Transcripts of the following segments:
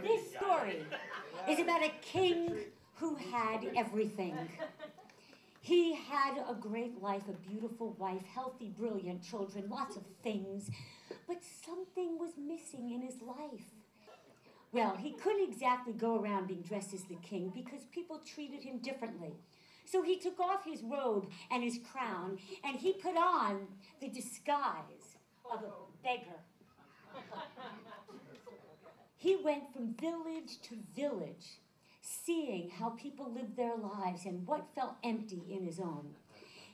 This story is about a king who had everything. He had a great life, a beautiful wife, healthy, brilliant children, lots of things, but something was missing in his life. Well, he couldn't exactly go around being dressed as the king because people treated him differently. So he took off his robe and his crown, and he put on the disguise of a beggar. He went from village to village, seeing how people lived their lives and what felt empty in his own.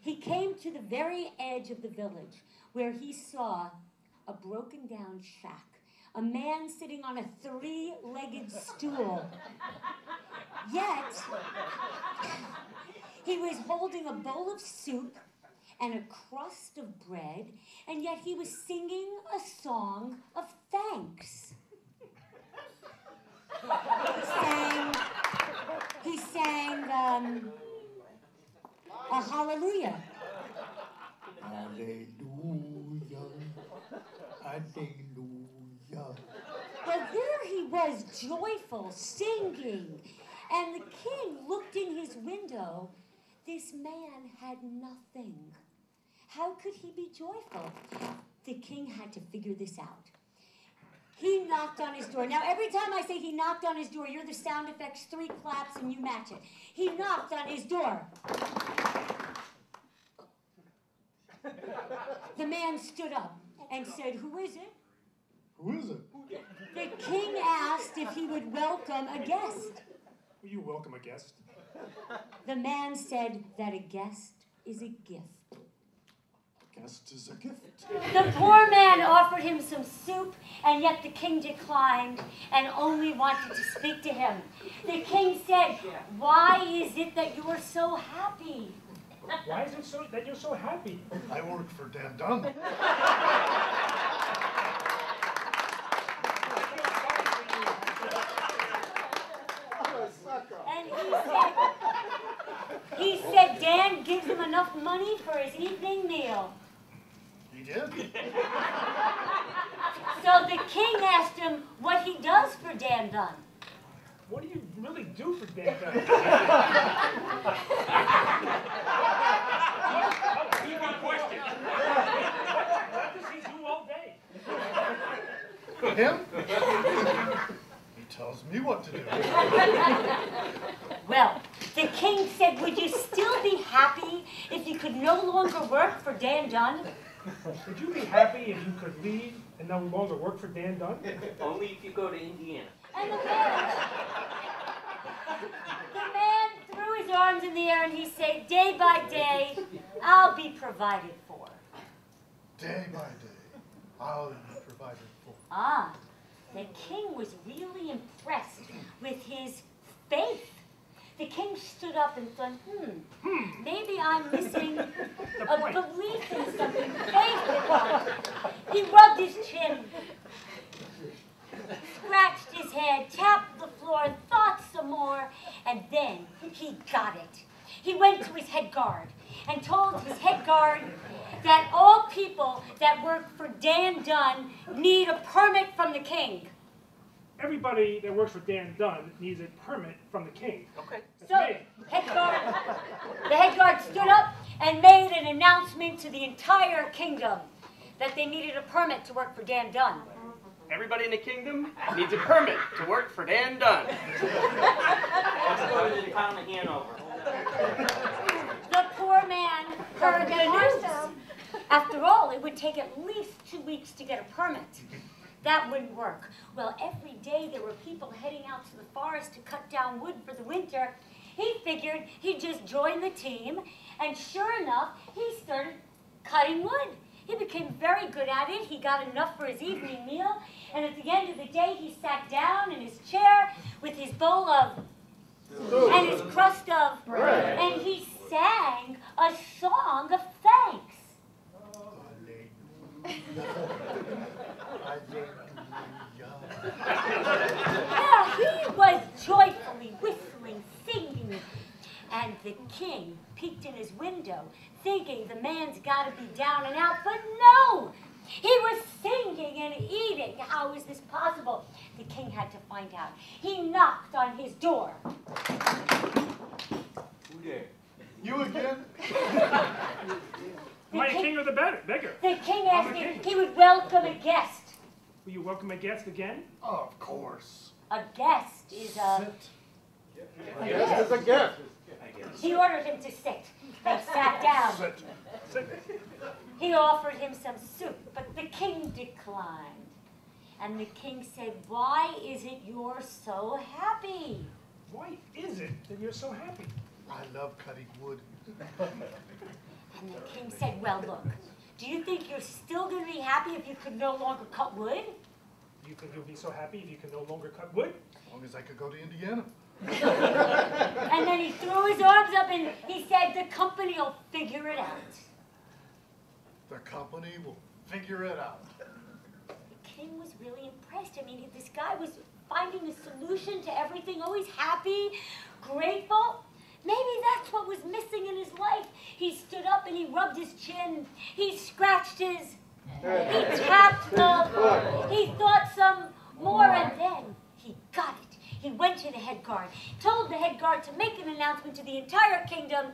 He came to the very edge of the village where he saw a broken down shack, a man sitting on a three-legged stool. Yet, he was holding a bowl of soup and a crust of bread, and yet he was singing a song of thanks. He sang a hallelujah. Hallelujah, hallelujah. Well, there he was, joyful, singing, and the king looked in his window. This man had nothing. How could he be joyful? The king had to figure this out. He knocked on his door. Now, every time I say he knocked on his door, you're the sound effects, 3 claps, and you match it. He knocked on his door. The man stood up and said, "Who is it?" Who is it? The king asked if he would welcome a guest. Will you welcome a guest? The man said that a guest is a gift. Guest is a gift. The poor man offered him some soup, and yet the king declined and only wanted to speak to him. The king said, "Why is it that you are so happy?" Why is it so that you're so happy? I work for Dan Dunn. And he said Dan gives him enough money for his evening meal. He did? So the king asked him what he does for Dan Dunn. What do you really do for Dan Dunn? Easy question. What does he do all day? Him? He tells me what to do. Well, the king said, "Would you still be happy if you could no longer work for Dan Dunn?" Would you be happy if you could leave and no longer work for Dan Dunn? Only if you go to Indiana. And the man threw his arms in the air and he said, "Day by day, I'll be provided for." Day by day, I'll be provided for. Ah, the king was really impressed with his faith. The king stood up and thought, maybe I'm missing a belief in something, faith in one. He rubbed his chin, scratched his head, tapped the floor, thought some more, and then he got it. He went to his head guard and told his head guard that all people that work for Dan Dunn need a permit from the king. Everybody that works for Dan Dunn needs a permit from the king. Okay. So the head guard stood up and made an announcement to the entire kingdom that they needed a permit to work for Dan Dunn. Everybody in the kingdom needs a permit to work for Dan Dunn. Let's go to the town of Hanover. The poor man heard the news. After all, it would take at least 2 weeks to get a permit. That wouldn't work. Well, every day there were people heading out to the forest to cut down wood for the winter. He figured he'd just join the team, and sure enough, he started cutting wood. He became very good at it. He got enough for his evening meal, and at the end of the day, he sat down in his chair with his bowl of and his crust of bread, and he sang a song of thanks. Yeah, he was joyfully whistling, singing, and the king peeked in his window, thinking the man's got to be down and out, but no! He was singing and eating. How is this possible? The king had to find out. He knocked on his door. Who there? You again? Am I a king or the beggar? The king I'm asked a king. if he would welcome a guest. Will you welcome a guest again? Of course. A guest is a... Sit. Yes, it's a gift. He ordered him to sit. They sat down. Sit. He offered him some soup, but the king declined. And the king said, "Why is it you're so happy?" Why is it that you're so happy? I love cutting wood. And the king said, "Well, look, do you think you're still going to be happy if you could no longer cut wood?" Do you think you'll be so happy if you can no longer cut wood? As long as I could go to Indiana. And then he threw his arms up and he said, "The company will figure it out." The company will figure it out. The king was really impressed. I mean, this guy was finding a solution to everything, always happy, grateful. Maybe that's what was missing in his life. He stood up and he rubbed his chin. He scratched his... He tapped them. He thought some more, and then he got it. He went to the head guard, told the head guard to make an announcement to the entire kingdom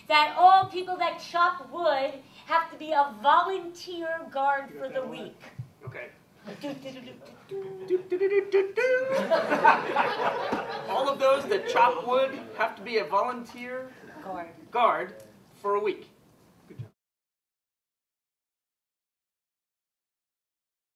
that all people that chop wood have to be a volunteer guard for the week. Okay. Do-do-do-do-do-do. All of those that chop wood have to be a volunteer Guard. guard for a week.